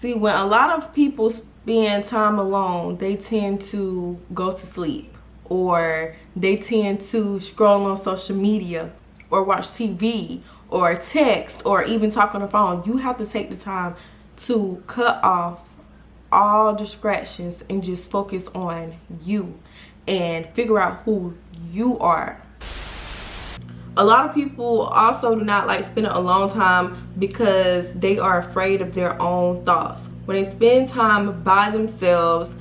See, when a lot of people spend time alone, they tend to go to sleep, or they tend to scroll on social media or watch TV or text or even talk on the phone. You have to take the time to cut off all distractions and just focus on you and figure out who you are. A lot of people also do not like spending alone time because they are afraid of their own thoughts. When they spend time by themselves,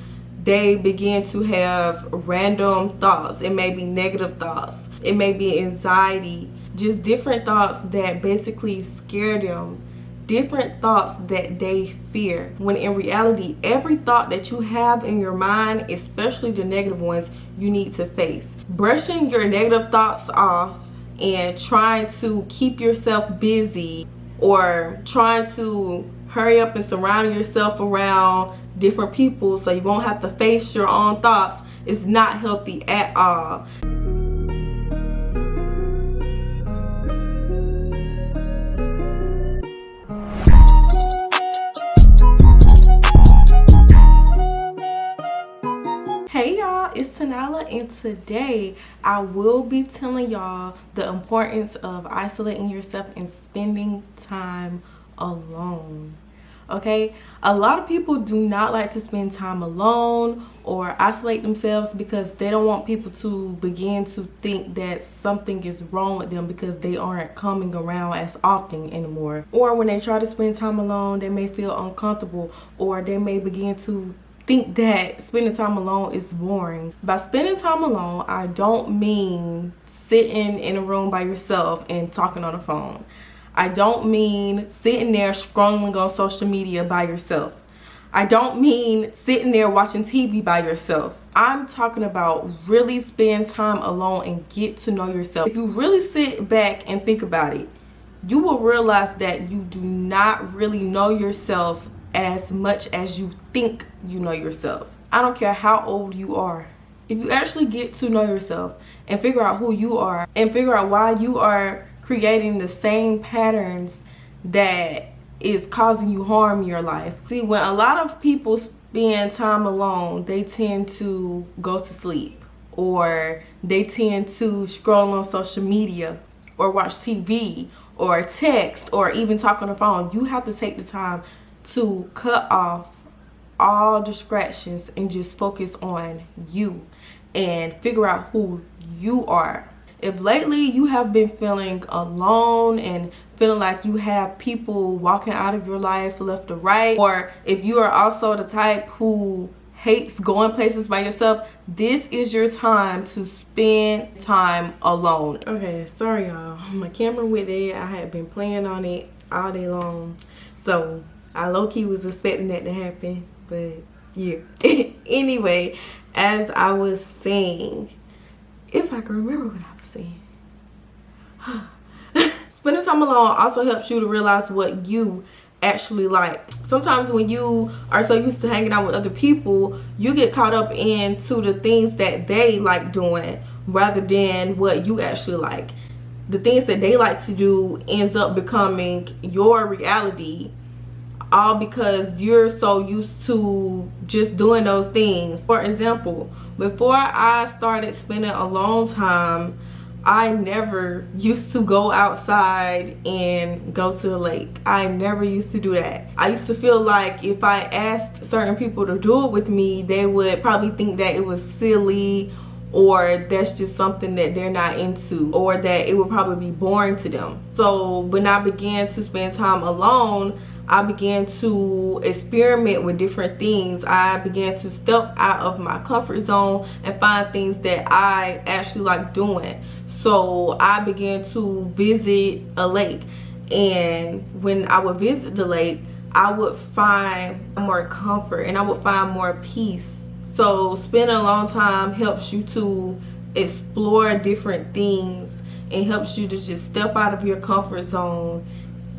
they begin to have random thoughts. It may be negative thoughts. It may be anxiety. Just different thoughts that basically scare them. Different thoughts that they fear. When in reality, every thought that you have in your mind, especially the negative ones, you need to face. Brushing your negative thoughts off and trying to keep yourself busy, or trying to hurry up and surround yourself around different people so you won't have to face your own thoughts, is not healthy at all. Hey y'all, it's Tanala, and today I will be telling y'all the importance of isolating yourself and spending time alone. Okay, a lot of people do not like to spend time alone or isolate themselves because they don't want people to begin to think that something is wrong with them because they aren't coming around as often anymore. Or when they try to spend time alone, they may feel uncomfortable, or they may begin to think that spending time alone is boring. By spending time alone, I don't mean sitting in a room by yourself and talking on the phone. I don't mean sitting there scrolling on social media by yourself. I don't mean sitting there watching TV by yourself. I'm talking about really spend time alone and get to know yourself. If you really sit back and think about it, you will realize that you do not really know yourself as much as you think you know yourself. I don't care how old you are. If you actually get to know yourself and figure out who you are and figure out why you are creating the same patterns that is causing you harm in your life. See, when a lot of people spend time alone, they tend to go to sleep, or they tend to scroll on social media or watch TV or text or even talk on the phone. You have to take the time to cut off all distractions and just focus on you and figure out who you are. If lately you have been feeling alone and feeling like you have people walking out of your life left or right, or if you are also the type who hates going places by yourself, this is your time to spend time alone. Okay, sorry y'all, my camera went dead. I had been playing on it all day long, so I low-key was expecting that to happen, but yeah. Anyway, as I was saying, if I can remember what I was saying. Spending time alone also helps you to realize what you actually like. Sometimes when you are so used to hanging out with other people, you get caught up into the things that they like doing rather than what you actually like. The things that they like to do ends up becoming your reality, all because you're so used to just doing those things. For example, before I started spending alone time, I never used to go outside and go to the lake. I never used to do that. I used to feel like if I asked certain people to do it with me, they would probably think that it was silly, or that's just something that they're not into, or that it would probably be boring to them. So when I began to spend time alone, I began to experiment with different things. I began to step out of my comfort zone and find things that I actually like doing. So I began to visit a lake, and when I would visit the lake, I would find more comfort and I would find more peace. So spending a long time helps you to explore different things and helps you to just step out of your comfort zone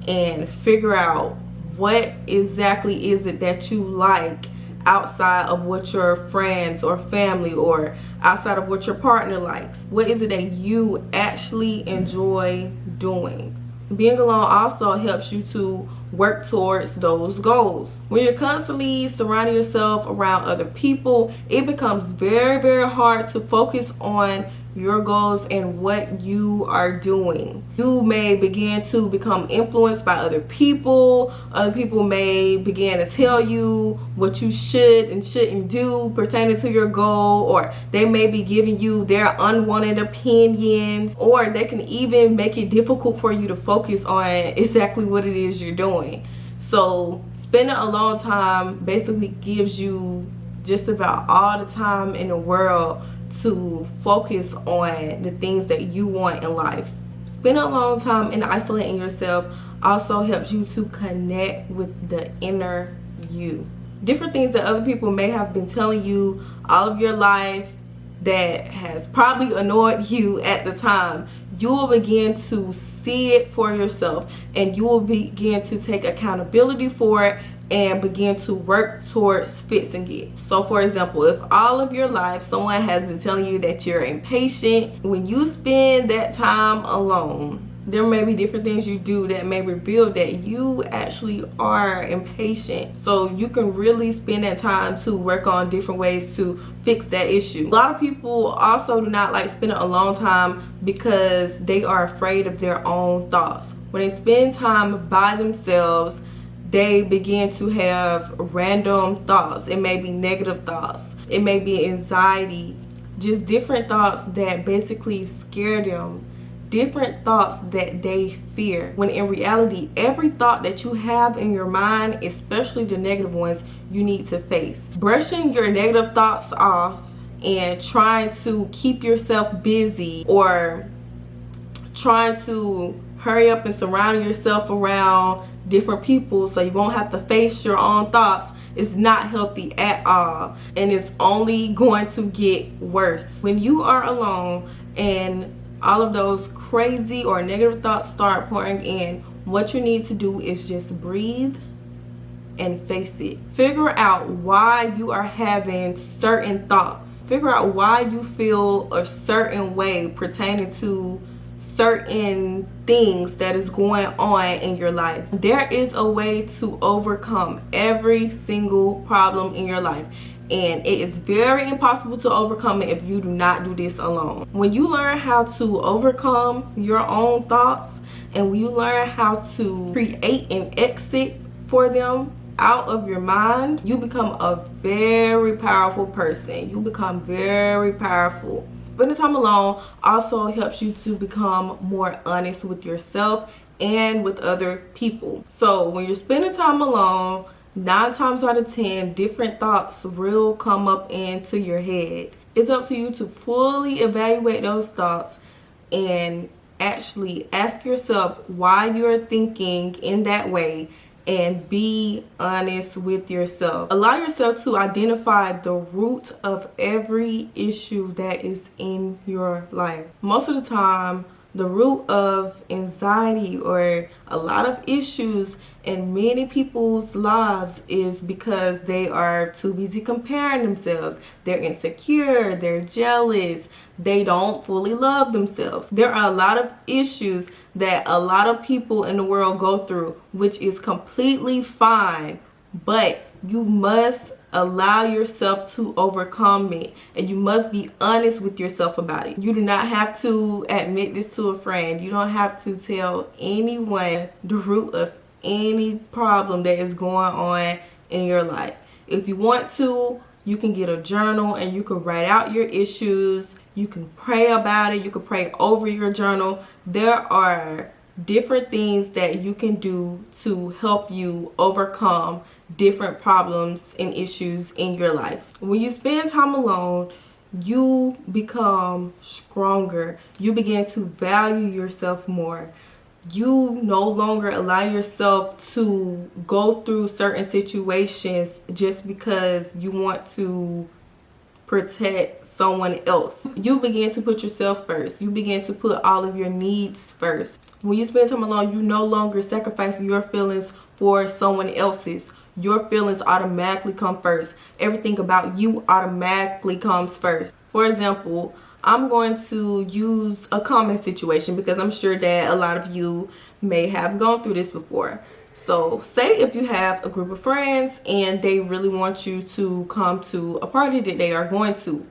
and figure out what exactly is it that you like outside of what your friends or family, or outside of what your partner likes. What is it that you actually enjoy doing? Being alone also helps you to work towards those goals. When you're constantly surrounding yourself around other people, it becomes very, very hard to focus on your goals and what you are doing. You may begin to become influenced by other people. Other people may begin to tell you what you should and shouldn't do pertaining to your goal, or they may be giving you their unwanted opinions, or they can even make it difficult for you to focus on exactly what it is you're doing. So spending a long time basically gives you just about all the time in the world to focus on the things that you want in life. Spending a long time in isolating yourself also helps you to connect with the inner you. Different things that other people may have been telling you all of your life that has probably annoyed you at the time, you will begin to see it for yourself, and you will begin to take accountability for it and begin to work towards fixing it. So for example, if all of your life someone has been telling you that you're impatient, when you spend that time alone, there may be different things you do that may reveal that you actually are impatient. So you can really spend that time to work on different ways to fix that issue. A lot of people also do not like spending a long time because they are afraid of their own thoughts. When they spend time by themselves, they begin to have random thoughts. It may be negative thoughts. It may be anxiety. Just different thoughts that basically scare them. Different thoughts that they fear. When in reality, every thought that you have in your mind, especially the negative ones, you need to face. Brushing your negative thoughts off and trying to keep yourself busy, or trying to hurry up and surround yourself around different people so you won't have to face your own thoughts, is not healthy at all, and it's only going to get worse. When you are alone and all of those crazy or negative thoughts start pouring in, what you need to do is just breathe and face it. Figure out why you are having certain thoughts. Figure out why you feel a certain way pertaining to certain things that is going on in your life. There is a way to overcome every single problem in your life, and it is very impossible to overcome it if you do not do this alone. When you learn how to overcome your own thoughts, and when you learn how to create an exit for them out of your mind, you become a very powerful person. You become very powerful. Spending time alone also helps you to become more honest with yourself and with other people. So when you're spending time alone, 9 times out of 10, different thoughts will come up into your head. It's up to you to fully evaluate those thoughts and actually ask yourself why you're thinking in that way, and be honest with yourself. Allow yourself to identify the root of every issue that is in your life. Most of the time, the root of anxiety or a lot of issues in many people's lives is because they are too busy comparing themselves. They're insecure, they're jealous, they don't fully love themselves. There are a lot of issues that a lot of people in the world go through, which is completely fine, but you must allow yourself to overcome it, and you must be honest with yourself about it. You do not have to admit this to a friend. You don't have to tell anyone the root of any problem that is going on in your life. If you want to, you can get a journal and you can write out your issues. You can pray about it. You can pray over your journal. There are different things that you can do to help you overcome different problems and issues in your life. When you spend time alone, you become stronger. You begin to value yourself more. You no longer allow yourself to go through certain situations just because you want to protect someone else. You begin to put yourself first. You begin to put all of your needs first. When you spend time alone, you no longer sacrifice your feelings for someone else's. Your feelings automatically come first. Everything about you automatically comes first. For example, I'm going to use a common situation because I'm sure that a lot of you may have gone through this before. So say if you have a group of friends and they really want you to come to a party that they are going to.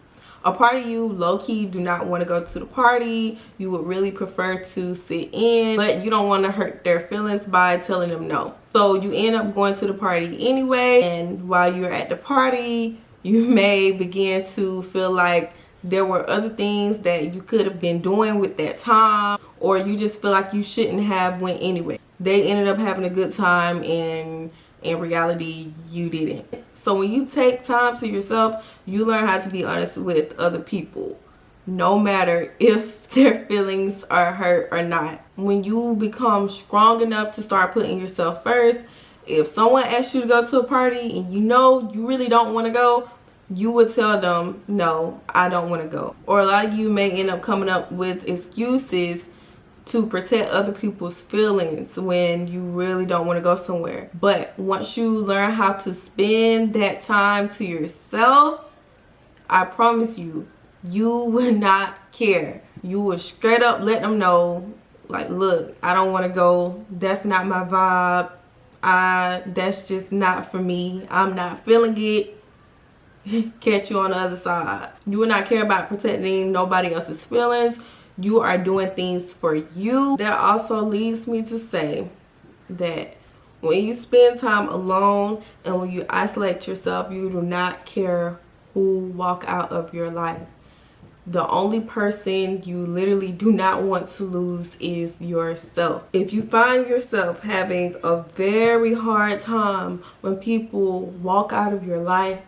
A party you low-key do not want to go to the party. You would really prefer to sit in, but you don't want to hurt their feelings by telling them no. So you end up going to the party anyway, and while you're at the party, you may begin to feel like there were other things that you could have been doing with that time, or you just feel like you shouldn't have went anyway. They ended up having a good time, and in reality you didn't. So when you take time to yourself, you learn how to be honest with other people, no matter if their feelings are hurt or not. When you become strong enough to start putting yourself first, if someone asks you to go to a party and you know you really don't want to go, you would tell them, no, I don't want to go. Or a lot of you may end up coming up with excuses to protect other people's feelings when you really don't want to go somewhere. But once you learn how to spend that time to yourself, I promise you, you will not care. You will straight up let them know, like, look, I don't want to go. That's not my vibe. That's just not for me. I'm not feeling it. Catch you on the other side. You will not care about protecting nobody else's feelings. You are doing things for you. That also leads me to say that when you spend time alone and when you isolate yourself, you do not care who walk out of your life. The only person you literally do not want to lose is yourself. If you find yourself having a very hard time when people walk out of your life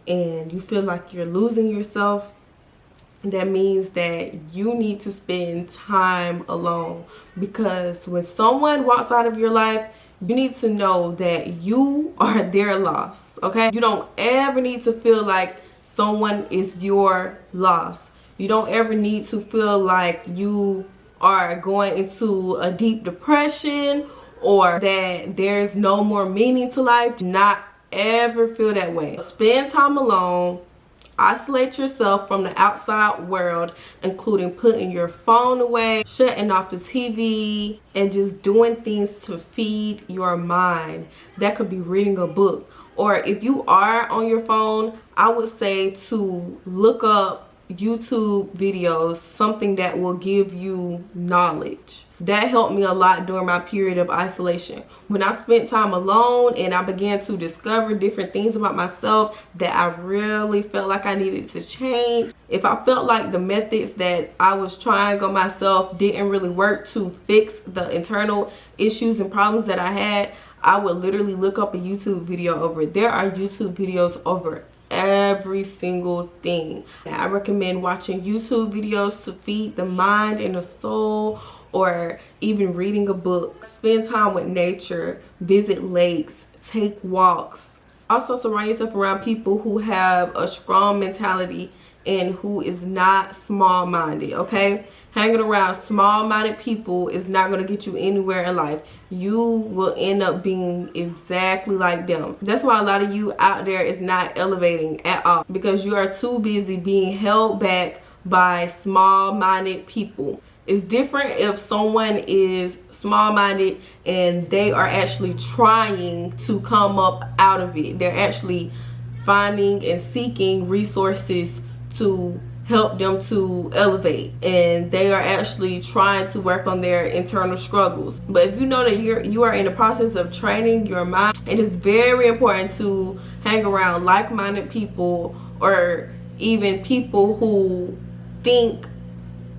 and you feel like you're losing yourself, that means that you need to spend time alone. Because when someone walks out of your life, you need to know that you are their loss, okay? You don't ever need to feel like someone is your loss. You don't ever need to feel like you are going into a deep depression or that there's no more meaning to life. Do not ever feel that way. Spend time alone. Isolate yourself from the outside world, including putting your phone away, shutting off the TV, and just doing things to feed your mind. That could be reading a book. Or if you are on your phone, I would say to look up YouTube videos, something that will give you knowledge. That helped me a lot during my period of isolation. When I spent time alone and I began to discover different things about myself that I really felt like I needed to change. If I felt like the methods that I was trying on myself didn't really work to fix the internal issues and problems that I had, I would literally look up a YouTube video over it. There are YouTube videos over every single thing. I recommend watching YouTube videos to feed the mind and the soul, or even reading a book. Spend time with nature, visit lakes, take walks. Also surround yourself around people who have a strong mentality and who is not small-minded, okay? Hanging around small-minded people is not going to get you anywhere in life. You will end up being exactly like them. That's why a lot of you out there is not elevating at all, because you are too busy being held back by small-minded people. It's different if someone is small-minded and they are actually trying to come up out of it. They're actually finding and seeking resources to help them to elevate, and they are actually trying to work on their internal struggles. But if you know that you are in the process of training your mind, it is very important to hang around like-minded people, or even people who think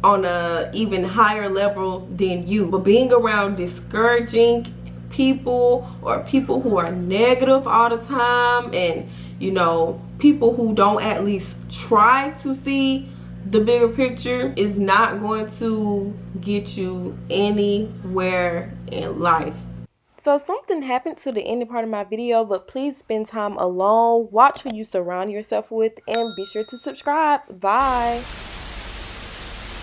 on a even higher level than you. But being around discouraging people, or people who are negative all the time, and people who don't at least try to see the bigger picture, is not going to get you anywhere in life. So something happened to the ending part of my video, but please spend time alone, watch who you surround yourself with, and be sure to subscribe. Bye.